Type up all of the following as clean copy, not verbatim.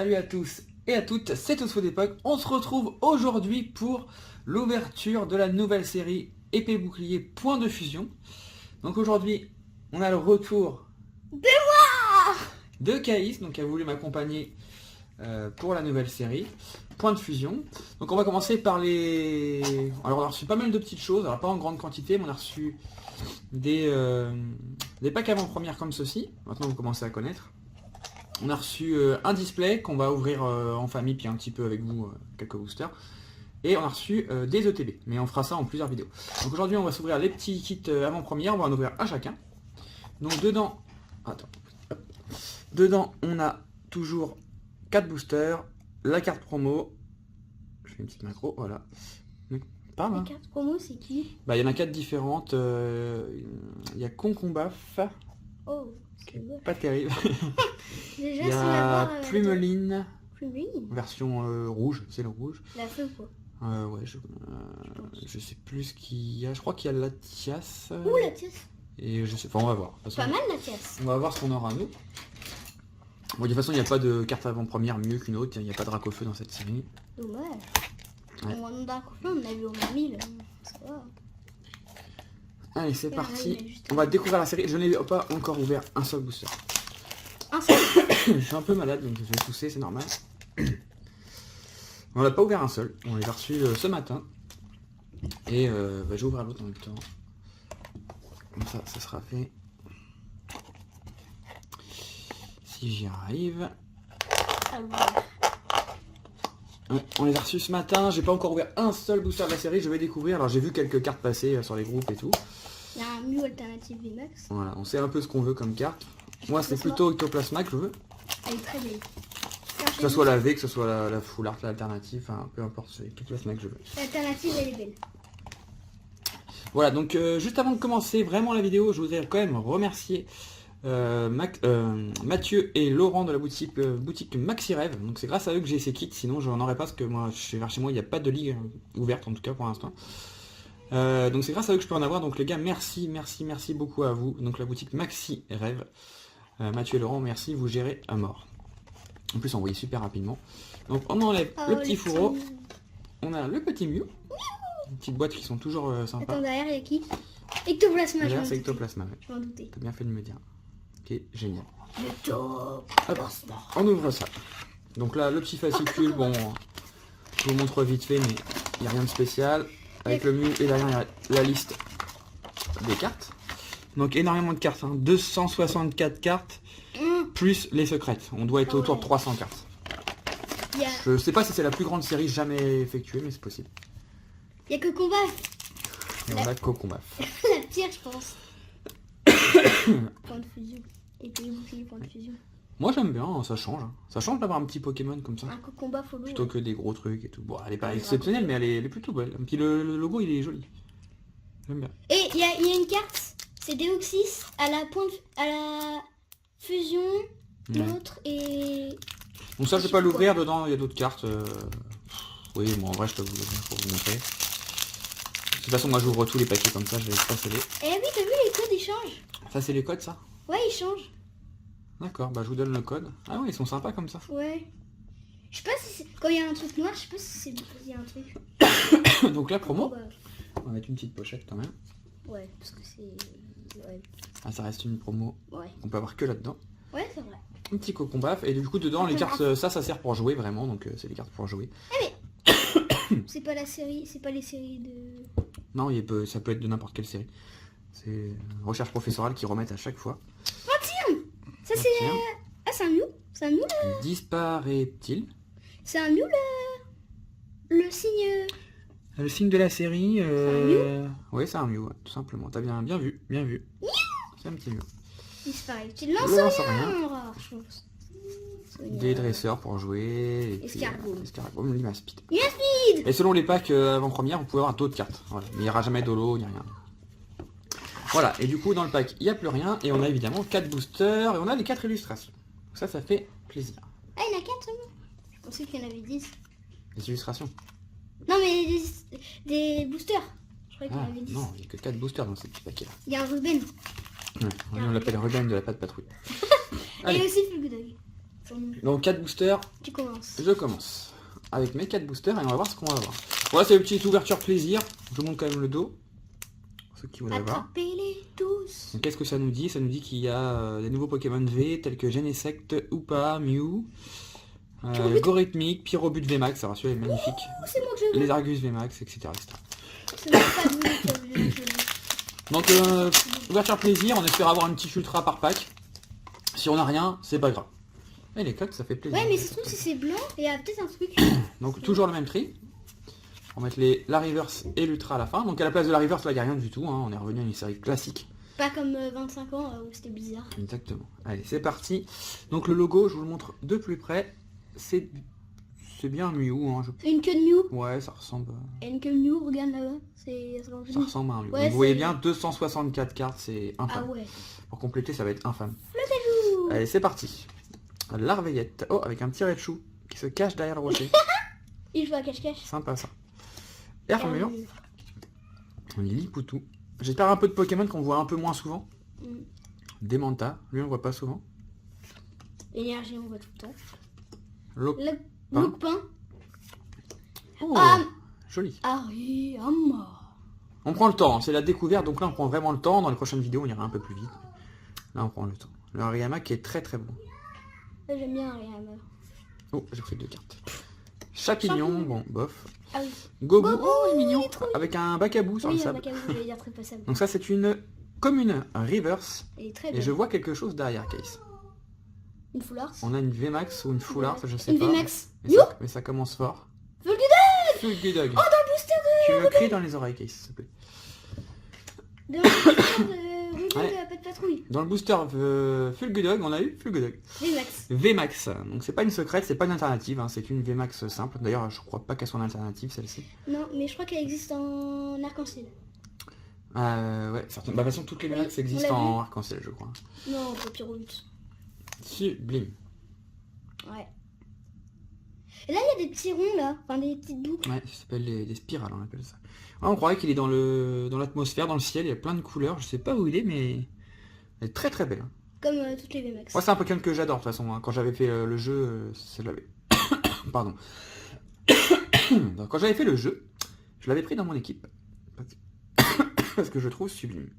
Salut à tous et à toutes, c'est Tosfo d'époque. On se retrouve aujourd'hui pour l'ouverture de la nouvelle série Épée Bouclier Point de Fusion. Donc aujourd'hui, on a le retour de Caïs, donc qui a voulu m'accompagner pour la nouvelle série Point de Fusion. Donc on va commencer par les... Alors on a reçu pas mal de petites choses, alors pas en grande quantité, mais on a reçu des packs avant-première comme ceci. Maintenant vous commencez à connaître. On a reçu un display qu'on va ouvrir en famille, puis un petit peu avec vous, quelques boosters. Et on a reçu des ETB, mais on fera ça en plusieurs vidéos. Donc aujourd'hui on va s'ouvrir les petits kits avant-première, on va en ouvrir un chacun. Donc dedans, dedans on a toujours 4 boosters, la carte promo, je fais une petite macro, voilà. Pas mal. La carte promo c'est qui? Bah il y en a 4 différentes, il y a Concombaf, Oh, c'est beau. pas terrible. Déjà, Il y a Plumeline, Plumeline. version rouge, c'est le rouge. La feu quoi. Ouais, je sais plus ce qu'il y a. Je crois qu'il y a Latias. Ouh, la tiasse. Et je sais pas, on va voir. De toute Pas façon, mal la tiasse. on va voir ce qu'on aura nous. Bon, de toute façon, il n'y a pas de carte avant-première mieux qu'une autre. Il n'y a pas de Dracofeu dans cette série. Dommage. Ouais. On en a combien? On a eu au moins 1000. Ça va. Allez, c'est Et parti. là, il y a juste On va découvrir la série. Je n'ai pas encore ouvert un seul booster. Un seul. Je suis un peu malade, donc je vais tousser, c'est normal. On n'a pas ouvert un seul. On les a reçus ce matin. Et je vais ouvrir l'autre en même temps. Comme ça, ça sera fait. Si j'y arrive. Ouais, on les a reçus ce matin. J'ai pas encore ouvert un seul booster de la série. Je vais découvrir. Alors j'ai vu quelques cartes passer sur les groupes et tout. Il y a un Mew alternative VMAX. Voilà, on sait un peu ce qu'on veut comme carte. Moi, c'est plutôt Ectoplasma que je veux. Elle est très belle. Que ce soit la V, que ce soit la full art, l'alternative, enfin peu importe, c'est Ectoplasma que je veux. L'alternative elle est belle. Voilà, donc juste avant de commencer vraiment la vidéo, je voudrais quand même remercier Mathieu et Laurent de la boutique Maxi Rêve. Donc c'est grâce à eux que j'ai ces kits, sinon je n'en aurais pas parce que moi, vers chez moi, il n'y a pas de ligue ouverte en tout cas pour l'instant. Donc c'est grâce à eux que je peux en avoir. Donc les gars, merci beaucoup à vous. Donc la boutique Maxi Rêve. Mathieu et Laurent, merci, vous gérez à mort. En plus, on voyait super rapidement. Donc on enlève le petit fourreau. On a le petit Mew. Une petite boîte qui sont toujours sympas. Attends, derrière il y a qui? Ectoplasma. Derrière, c'est Ectoplasma. Ouais. Je m'en doutais. T'as bien fait de me dire. Ok, génial. Le top. Hop, on ouvre ça. Donc là, le petit fascicule, bon, je vous montre vite fait, mais il n'y a rien de spécial. Avec le Mew et derrière, il y a la liste des cartes. Donc énormément de cartes, hein. 264 cartes, plus les secrètes. On doit être autour de 300 cartes. Il y a... Je sais pas si c'est la plus grande série jamais effectuée, mais c'est possible. Il y a que combat. Et on a Cocomba. La pire, je pense. Point de fusion. Et puis bouclier point de fusion. Moi j'aime bien, ça change. Hein. Ça change d'avoir un petit Pokémon comme ça. Un combat follow. Plutôt que des gros trucs et tout. Bon, elle est pas exceptionnelle, mais elle est plutôt belle. Puis le logo, il est joli. J'aime bien. Et il y a une carte, c'est Deoxys à la fusion, l'autre et... Donc ça, je vais pas l'ouvrir. Dedans, il y a d'autres cartes. Oui, bon, en vrai, je peux vous montrer. De toute façon, moi, j'ouvre tous les paquets comme ça. Je vais pas sceller. Eh oui, t'as vu, les codes, ils changent. Ça, c'est les codes, ça? Ouais, ils changent. D'accord, bah je vous donne le code. Ah oui, ils sont sympas comme ça. Ouais. Je sais pas si c'est... Quand il y a un truc noir, je sais pas si c'est... Il y a un truc. Donc la promo, Bah, on va mettre une petite pochette quand même. ouais, parce que c'est... Ouais. Ah, ça reste une promo. Ouais. On peut avoir que là-dedans. Ouais, c'est vrai. Un petit Cocombaf. Et du coup, dedans, les cartes, ça sert pour jouer vraiment. Donc c'est les cartes pour jouer. C'est pas la série... C'est pas les séries de... Non, ça peut être de n'importe quelle série. C'est recherche professorale qui remettent à chaque fois. Oh tiens, ça c'est... Ah, c'est un Mew. C'est un Mew là. Disparaît-il? C'est un Mew là. Le signe... Le signe de la série... C'est un Oui, c'est un Mew, ouais, tout simplement. T'as bien vu, bien vu. C'est un petit Mew. Disparaît. Tu lances rien. Rare, je pense. Des dresseurs pour jouer. Et puis, Escargot. Limaspide. Limaspide. Et selon les packs avant-première, vous pouvez avoir d'autres cartes. Voilà. Mais il n'y aura jamais d'holo, ni rien. Voilà, et du coup, dans le pack, il n'y a plus rien. Et on a évidemment 4 boosters. Et on a les 4 illustrations. Donc ça fait plaisir. Ah, il y en a 4 seulement. Je pensais qu'il y en avait 10. Les illustrations? Non, mais des boosters. Je croyais qu'il y en avait 10. Non, il n'y a que 4 boosters dans ces petits paquets-là. Il y a un Ruben. Ouais, on l'appelle Ruben de la patte patrouille. Et Allez. aussi Fulgudog. Sur nous. Donc 4 boosters, Tu commences. je commence. Avec mes 4 boosters et on va voir ce qu'on va avoir. Voilà, c'est une petite ouverture plaisir. Je vous montre quand même le dos. Pour ceux qui voudraient voir. Attrapez-les tous. Donc qu'est-ce que ça nous dit? Ça nous dit qu'il y a des nouveaux Pokémon V tels que Genesect, Hoopa, Mew, Gorithmic, Pyrobut VMAX, alors celui-là est magnifique. Oh, c'est moi que je veux. Les Argus VMAX, etc. C'est moi pas vous qui avez le jeu. Donc ouverture plaisir, on espère avoir une petite ultra par pack. Si on n'a rien, c'est pas grave. Et les codes, ça fait plaisir. Ouais, mais ça se trouve si c'est blanc, il y a peut-être un truc. Donc toujours le même tri. On va mettre la reverse et l'ultra à la fin. Donc à la place de la reverse, là il n'y a rien du tout. Hein. On est revenu à une série classique. Pas comme 25 ans où c'était bizarre. Exactement. Allez, c'est parti. Donc le logo, je vous le montre de plus près. C'est bien un Mew. Hein. Une queue de Mew. Ouais, ça ressemble. Et une queue de Mew, regarde là-bas. Ça ressemble à un Mew. Ouais, Donc, vous voyez bien, 264 cartes, c'est Ah infâme. ouais. Pour compléter, ça va être infâme. Ouh. Allez, c'est parti. Larveillette. Oh, avec un petit Raichu qui se cache derrière le rocher. Il joue à cache-cache. Sympa ça. Hermure. Lipoutou. J'espère un peu de Pokémon qu'on voit un peu moins souvent. Demanta. Lui, on voit pas souvent. Énergie, on voit tout le temps. Lopin. Le Loupin. Oh, joli. Hariyama. On prend le temps, hein. C'est la découverte, donc là on prend vraiment le temps. Dans les prochaines vidéos, on ira un peu plus vite. Là, on prend le temps. Le Hariyama qui est très très bon. J'aime bien Hariyama. Oh, j'ai pris 2 cartes. Champignon, bon, bof. Ah oui. Gogo, Gogo, oh, il est mignon. il est trop mignon. Avec un bac à bout sur Oui, le un sable. bac à vous, j'allais dire très passable. Donc ça, c'est une commune reverse. Elle est très Et belle. je vois quelque chose derrière, Case. Une Full On a une VMAX ou une Full Art, je sais une pas. VMAX. Mais ça commence fort. Fulgudog. Fulgudog. Oh, dans le booster Tu me cries dans les oreilles, Case, s'il te plaît. de Ruby Ouais. de la Pet Patrouille. Dans le booster Fulgudog, on a eu Fulgudog. VMAX. VMAX, donc c'est pas une secrète, c'est pas une alternative, hein, c'est une VMAX simple. D'ailleurs, je crois pas qu'elle soit une alternative, celle-ci. Non, mais je crois qu'elle existe en arc-en-ciel. Ouais, certaines. Bah, de toute façon, toutes les VMAX Oui, existent on l'a en arc-en-ciel, je crois. Non, pas Pyrolute. Sublime. Ouais. Et là, il y a des petits ronds, là. Enfin, des petites boucles. Ouais, ça s'appelle des spirales, on appelle ça. Ouais, on croirait qu'il est dans l'atmosphère, dans le ciel, il y a plein de couleurs, je sais pas où il est, mais elle est très très belle. Comme toutes les VMAX. Moi, c'est un Pokémon que j'adore, de toute façon. Hein. Quand j'avais fait le jeu, je l'avais. Pardon. Donc, quand j'avais fait le jeu, je l'avais pris dans mon équipe. Parce que je le trouve sublime.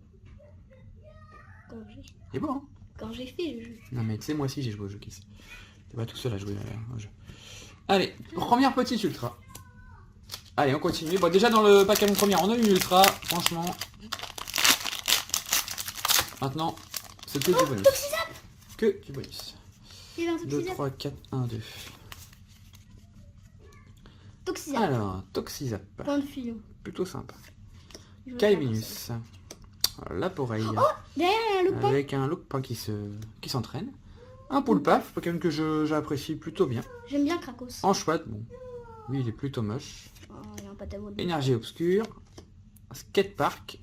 Il est beau, hein? Quand j'ai fait le jeu. Non, mais tu sais, moi aussi, j'ai joué au jeu, Kiss. T'es pas tout seul à jouer au jeu. Allez, première petite ultra. Allez, on continue. Bon, déjà, dans le pack à mon première, on a une ultra. Franchement. Maintenant, c'est que du bonus. Que du bonus. Il y avait un 2, Toxizap. 3, 4, 1, 2. Toxizap. Alors, Toxizap. Point de fusion. Plutôt sympa. Je veux faire Kaiminus. L'Aporeille. Derrière, il y a un Loupin. Avec un Loupin qui s'entraîne. Un Poulpaf, Pokémon que j'apprécie plutôt bien. J'aime bien Krakos. Anchouette, bon. Lui, il est plutôt moche. Oh, il y a un Patamon. Énergie obscure. Skatepark.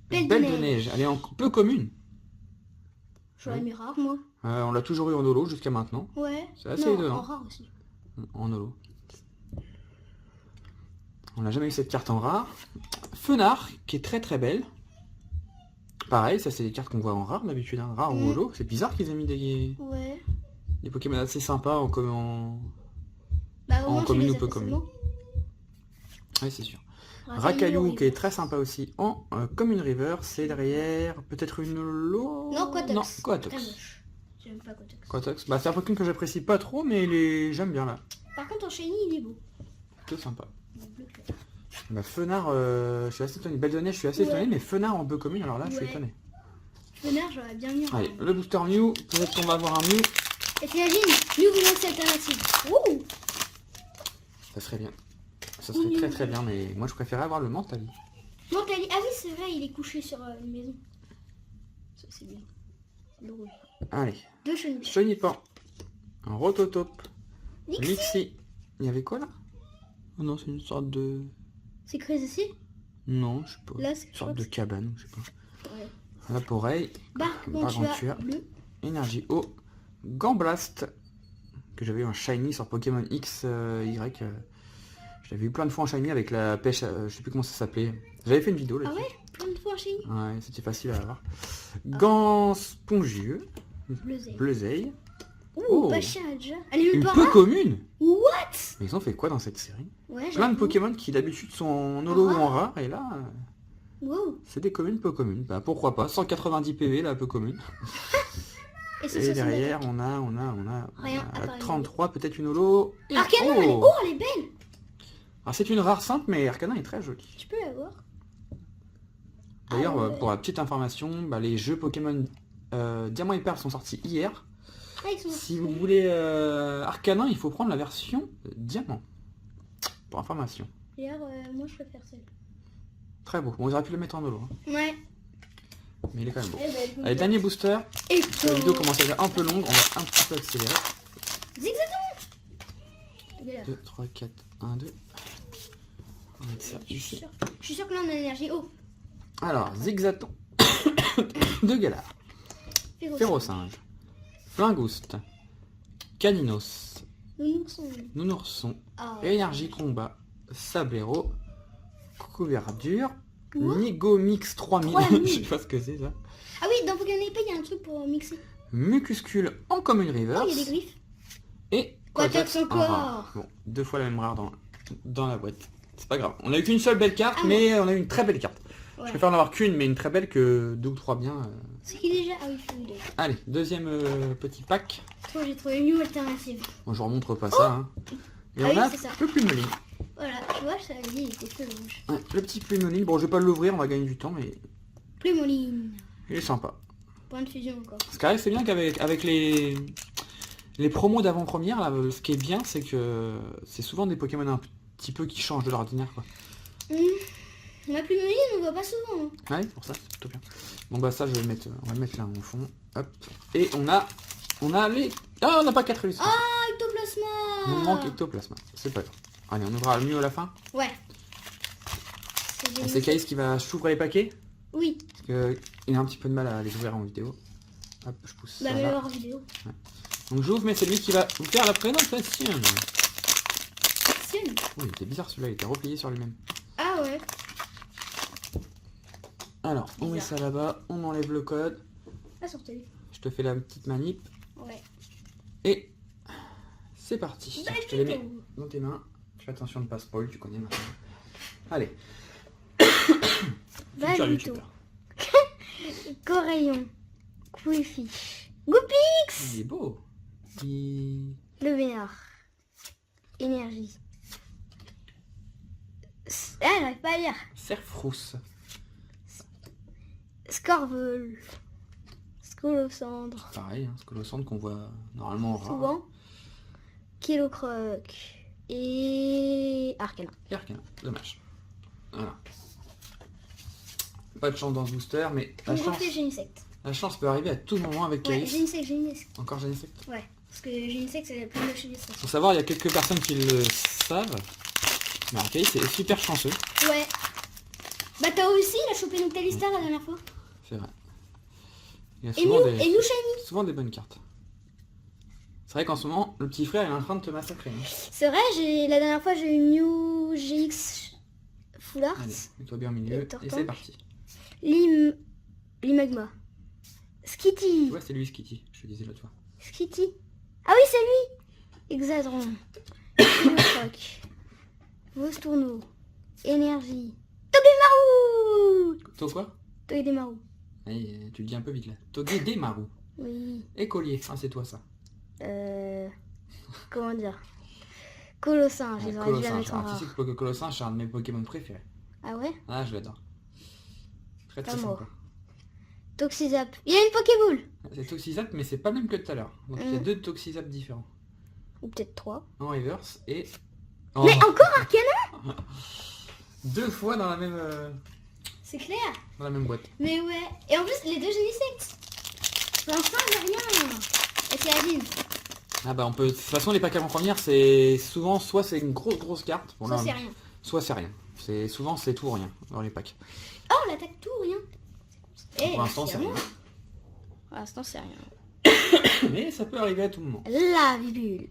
Belle Belle de de neige. neige. Elle est peu commune. J'aurais mis rare, moi. On l'a toujours eu en holo jusqu'à maintenant. Ouais. C'est assez non, étonnant. en rare aussi. En holo. On n'a jamais eu cette carte en rare. Fenard, qui est très très belle. Pareil, ça c'est des cartes qu'on voit en rare d'habitude, hein. Rare ou holo. C'est bizarre qu'ils aient mis Ouais. des Pokémon assez sympas en commune. Bah, au En moins, commune tu ou les as peu commune. facilement. Oui, c'est sûr. Rakaillou, Rakaillou qui est très sympa aussi en commune river. C'est derrière peut-être une holo. Non, Quatox. Non, Très Quatox. moche. J'aime pas Quatox. Quatox. Bah, c'est un Pokémon que j'apprécie pas trop, mais j'aime bien là. Par contre, en shiny, il est beau. Plutôt sympa. Le bleu clair. Bah, Fenard, je suis assez étonné. Belle de neige, je suis assez Ouais. étonné, mais Fenard en peu commune, alors là, je suis Ouais. étonné. Fenard, j'aurais bien mis en Allez, rare. le booster Mew, peut-être qu'on va avoir un Mew. Et t'imagines, nous voulons cette alternative. Ouh. Ça serait bien. Ça serait très très bien, mais moi je préférais avoir le Mentali. Mentali. Ah oui, c'est vrai, il est couché sur une maison. Ça, c'est bien. C'est drôle. Allez, Deux chenilles. Chenipan, un Rototope, Nixie. Lixie. Il y avait quoi là? Oh non, c'est une sorte de... C'est Crazy ici. Non, je sais pas. Là, c'est Une sorte de cabane, je sais pas. Ouais. L'Aporeille, Bargantua Bargantua. bleu. Énergie eau, Gamblast, que j'avais eu en shiny sur Pokémon X, Y. Je l'avais eu plein de fois en shiny avec la pêche, je sais plus comment ça s'appelait. J'avais fait une vidéo Ah là-dessus. ouais, plein de fois chenilles. Ouais, c'était facile à avoir. Gant spongieux, Bleu zé. Bleuzeil, Oh. Pas cher déjà. Elle est Une même pas peu rare. commune. What? Mais ils ont fait quoi dans cette série? Ouais, Plein de j'avoue. Pokémon qui d'habitude sont en holo ou Rare. en rare, et là, Wow. c'est des communes peu communes. Bah pourquoi pas, 190 PV là, peu commune. Et c'est Et derrière, on a Rien, à part une 33, peut-être une holo. Arcana, Oh. elle est belle. Alors c'est une rare simple, mais Arcana est très jolie. Tu peux la voir. D'ailleurs, Ah ouais. pour la petite information, bah, les jeux Pokémon Diamant et Perle sont sortis hier. Ah, ils sont Si vous voulez Arcana, il faut prendre la version Diamant. Pour information. D'ailleurs, moi je préfère celle. Très beau. Bon, ils auraient pu le mettre en holo, hein, Ouais. mais il est quand même beau. Elle est belle. Allez, dernier booster. Et La vidéo commence à être un peu longue, on va un petit peu accélérer. Zigzagoon. 2, 3, 4, 1, 2. On va mettre ça Je ici. suis sûre que là on a l'énergie. Oh, Alors, Zigzaton de Galar, Férocinge, Flingouste, Caninos, Nounourson. Nounourson, Ah. Énergie Combat, Sablero, Couverture, Quoi Nigomix 3000, 3000. je sais pas ce que c'est ça, Ah oui, dans Pokémon épée, il y a un truc pour mixer. Mucuscule en Common Oh, il y a Reverse, des griffes. et Quatrax en encore. rare. Bon, 2 fois la même rare dans la boîte. C'est pas grave. On a eu qu'une seule belle carte, Ah mais on a eu une très belle carte. Ouais. Je préfère en avoir qu'une, mais une très belle que 2 ou 3 bien. C'est qui déjà? Ah oui, je suis déjà. Allez, deuxième petit pack. Toi, j'ai trouvé une new alternative. Bon, je vous remontre pas ça. Hein. Et Ah on oui, a c'est ça. le plumeline. Voilà, tu vois, ça dit, il était feu rouge. Ouais, le petit plumeline. Bon, je vais pas l'ouvrir, on va gagner du temps, mais Plumoline. il est sympa. Point de fusion encore. Ce qui arrive, c'est bien qu'avec les promos d'avant-première, là, ce qui est bien, c'est que c'est souvent des Pokémon un petit peu qui changent de l'ordinaire, quoi. Ma plumoline, on voit pas souvent. Hein. Ouais, pour ça, c'est plutôt bien. Bon bah ça, je vais le mettre, on va le mettre là au fond. Hop. Et on a les... Ah, on n'a pas 4 illustrations. Ah, Ectoplasma. Il nous manque Ectoplasma. C'est pas grave. Allez, on ouvrira le mieux à la fin. Ouais. C'est Caïs qui va s'ouvrir les paquets. Oui, Parce qu'il a un petit peu de mal à les ouvrir en vidéo. Hop, je pousse bah ça mais là. hors vidéo. Donc j'ouvre, mais c'est lui qui va vous faire la présentation. C'est une. Oh, il était bizarre celui-là, il était replié sur lui-même. Ah ouais. Alors, on met Bizarre. ça là-bas, on enlève le code. Ah, sortez. Je te fais la petite manip. Ouais. Et c'est parti. Bah, Je te les mets plutôt. dans tes mains. Fais attention de ne pas spoil, tu connais maintenant. Allez. Bah, Futur Luto. youtubeur. Corayon. Quillfish. Goupix. Il est beau. Il... Le Vénard. Énergie. Ah, j'arrive pas à lire. Cerfrousse. Scorvol. Scolocendre. Pareil, hein, Scolosante qu'on voit normalement rare. Souvent. Kilocroc. Et Arcana. Et Arcana, dommage. Voilà. Pas de chance dans ce booster, mais Pour refait Génisect. la chance peut arriver à tout moment avec Ouais, Caïs. Génisect. Encore Génisect. Ouais. Parce que Génisect, c'est plein de Génisect. Faut savoir, il y a quelques personnes qui le savent. Mais alors, Caïs est super chanceux. Ouais. Bah toi aussi, il a chopé une Talistar la dernière fois. C'est vrai. Il y a Et souvent, nous, des... et nous Shiny. souvent des bonnes cartes. C'est vrai qu'en ce moment, le petit frère est en train de te massacrer. Hein. C'est vrai, la dernière fois, j'ai eu New GX Full Art. Allez, mets-toi bien au milieu Et et Tortank. c'est parti. Limagma. Skitty. Tu vois, c'est lui Skitty, je te disais l'autre fois. Skitty. Ah oui, c'est lui. Exadron. Kilocroc. Vostourneau. Énergie. Togedemaru. Toi quoi? Togedemaru. Allez, tu le dis un peu vite là. Togedemaru. Oui. Écolier, ah c'est toi ça. Comment dire? Colossinge, ils auraient dû la Colossinge. mettre en Alors tu sais rare. que Colossinge c'est un de mes Pokémon préférés. Ah ouais? Ah je l'adore. Très Pas très moi. sympa. Toxizap. Il y a une Pokéball. C'est Toxizap mais c'est pas le même que tout à l'heure. Donc il y a Mm. 2 Toxizap différents. Ou peut-être 3. En reverse et... Mais encore Arcana. 2 fois dans la même, C'est clair. boîte. Mais ouais. Et en plus, les deux Génisect. Pour l'instant, il n'y a rien. Et c'est Aline. Ah bah on peut... De toute façon les packs avant-première c'est souvent soit c'est une grosse carte. Bon, Ça, là, c'est rien. soit c'est rien. Souvent c'est tout ou rien dans les packs. Oh, on attaque tout, rien. Et Pour l'instant c'est rien. Pour l'instant, c'est rien. Mais ça peut arriver à tout moment. La Vibule.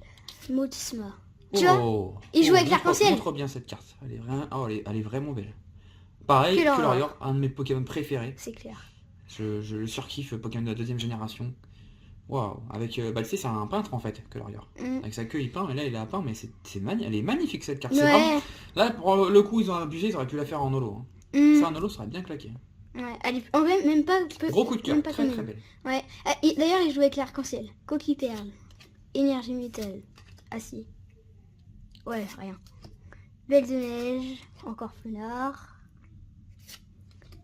Motisma. Tu vois, Oh, il joue avec montre- l'arc-en-ciel. Montre bien cette carte. Elle est vraiment, elle est vraiment belle. Pareil, Culorior. Culorior, un de mes Pokémon préférés. c'est clair. Je le surkiffe, Pokémon de la 2ème génération. Waouh. Avec, bah tu sais, c'est un peintre en fait, que l'Orior. Avec sa queue, il peint, et là, il a peint, mais elle est magnifique cette carte. C'est vraiment... Ouais. Là, pour le coup, ils ont abusé, ils auraient pu la faire en holo. Hein. Mm. Ça, en holo, ça aurait bien claqué. Ouais. En vrai, même pas... Gros coup de cœur, même pas très comme très elle. belle. Ouais. Ah, et d'ailleurs, il joue avec l'arc-en-ciel. Coquille perle. Énergie métal. Acier. Ouais, rien. Belle de neige. Encore Fenard.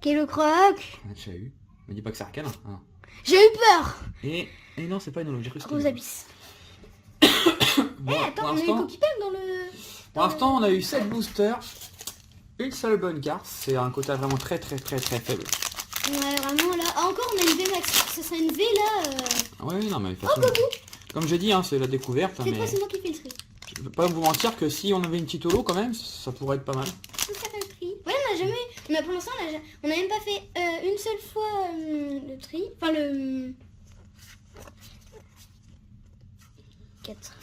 Kélo Croc. On a déjà eu. Me dis pas que c'est Arcane. Hein. J'ai eu peur. Et non, c'est pas une holo, j'ai cru que c'était Rose une holo. Abyss. Bon, Attends, pour on a eu l'instant, Coquille perle dans le... pour l'instant, on a eu 7 boosters. Une seule bonne carte. C'est un quota vraiment très très très très faible. Ouais, vraiment là. Ah, encore, on a une V max. Ce serait une V là. Ouais, non, mais de toute façon, comme je dis, hein, c'est la découverte. C'est Mais quoi, c'est moi qui fais le tri. je peux pas vous mentir que si on avait une petite holo quand même, ça pourrait être pas mal. Tout ça fait le tri. Ouais, on n'a jamais... Mais pour l'instant, on n'a même pas fait une seule fois le tri. Enfin, le... 4.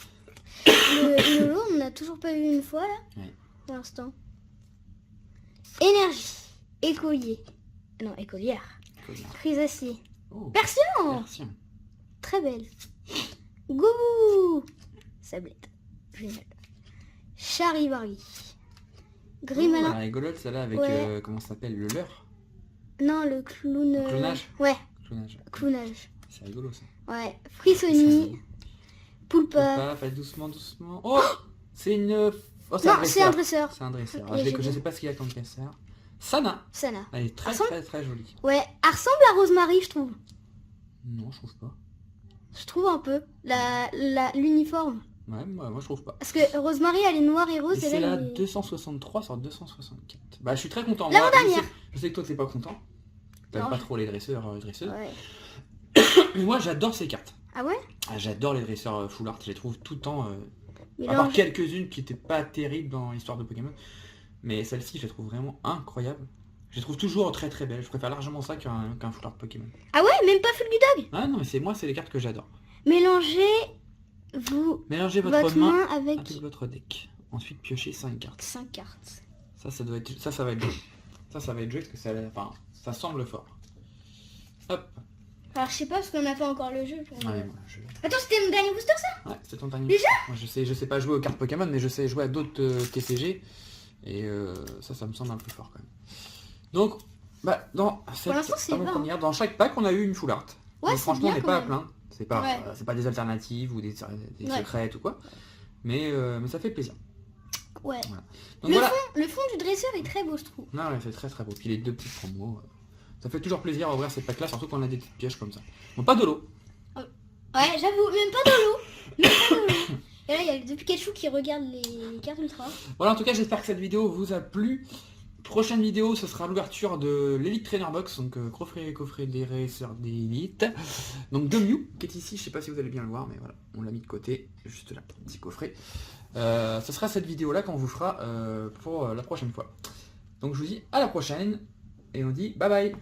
Le lot, on n'a toujours pas eu une fois là. Ouais. Pour l'instant. Énergie. Écolier. Non, écolière. Chrysacier. Oh, Persion. merci. Très belle. Goubou. Sablette. Génial. Charivari. Grimalin. Oh, la rigolote celle-là avec, Ouais. comment ça s'appelle, le leurre. Non, le clown. Le clonage. Ouais, Clonage. clownage. C'est rigolo ça. Ouais. Frissoni. Poulpa. Pas, fallait doucement, doucement. Oh, c'est une... Oh, c'est Non, un c'est un dresseur. dresseur. C'est un dresseur. Et j'ai Je vu. sais pas ce qu'il y a comme dresseur. Sana. Sana. Elle est très Ressemble- très très jolie. Ouais, elle ressemble à Rosemary, je trouve. Non, je trouve pas. Je trouve un peu. L'uniforme. Ouais, moi je trouve pas. Parce que Rosemary, elle est noire et Et rose. c'est elle la est... 263 sur 264. Bah je suis très content. L'avant-dernière. Je sais que toi t'es pas content. T'aimes Non, pas je- trop les dresseurs, dresseuses. Ouais. Mais moi j'adore ces cartes. Ah ouais. Ah, j'adore les dresseurs full art. Je les trouve tout le temps. Mais À part non, quelques-unes qui étaient pas terribles dans l'histoire de Pokémon. Mais celle-ci je les trouve vraiment incroyables. Je les trouve toujours très très belles. Je préfère largement ça qu'un full art Pokémon. Ah ouais, même pas Fulgudog. Ah non, mais c'est les cartes que j'adore. Mélangez Mélangez votre votre main main avec avec votre deck. Ensuite piochez 5 cartes. 5 cartes. Ça doit être... ça va être joué. Ça va être joué parce que ça semble fort. Hop. Alors je sais pas parce qu'on n'a pas encore le jeu. Ouais, moi, Attends, c'était mon dernier booster ça. ouais, c'est ton dernier. Déjà Moi, je sais pas jouer aux cartes Pokémon, mais je sais jouer à d'autres TCG. Et ça me semble un peu fort quand même. Donc, bah, dans cette l'instant, c'est bien, première, dans chaque pack, on a eu une full art. Ouais, Donc, c'est franchement, bien on n'est quand pas à même. plaindre. C'est pas des alternatives ou des Ouais. secrètes ou quoi. Mais ça fait plaisir. Ouais. Voilà. Donc voilà. Le fond du dresseur est très beau, je trouve. Non, ouais, c'est très très beau. Puis les deux petites promos. Ça fait toujours plaisir à ouvrir ces packs là, surtout quand on a des petites pièges comme ça. Bon, pas de l'eau. Ouais, j'avoue, même pas de l'eau. Même pas de l'eau. Et là, il y a le Pikachu qui regarde les cartes ultra. Voilà, en tout cas, j'espère que cette vidéo vous a plu. Prochaine vidéo, ce sera l'ouverture de l'Elite Trainer Box, donc coffret des racers d'élite. Donc de Mew, qui est ici, je sais pas si vous allez bien le voir, mais voilà, on l'a mis de côté, juste là, petit coffret. Ce sera cette vidéo-là qu'on vous fera pour la prochaine fois. Donc je vous dis à la prochaine, et on dit bye bye.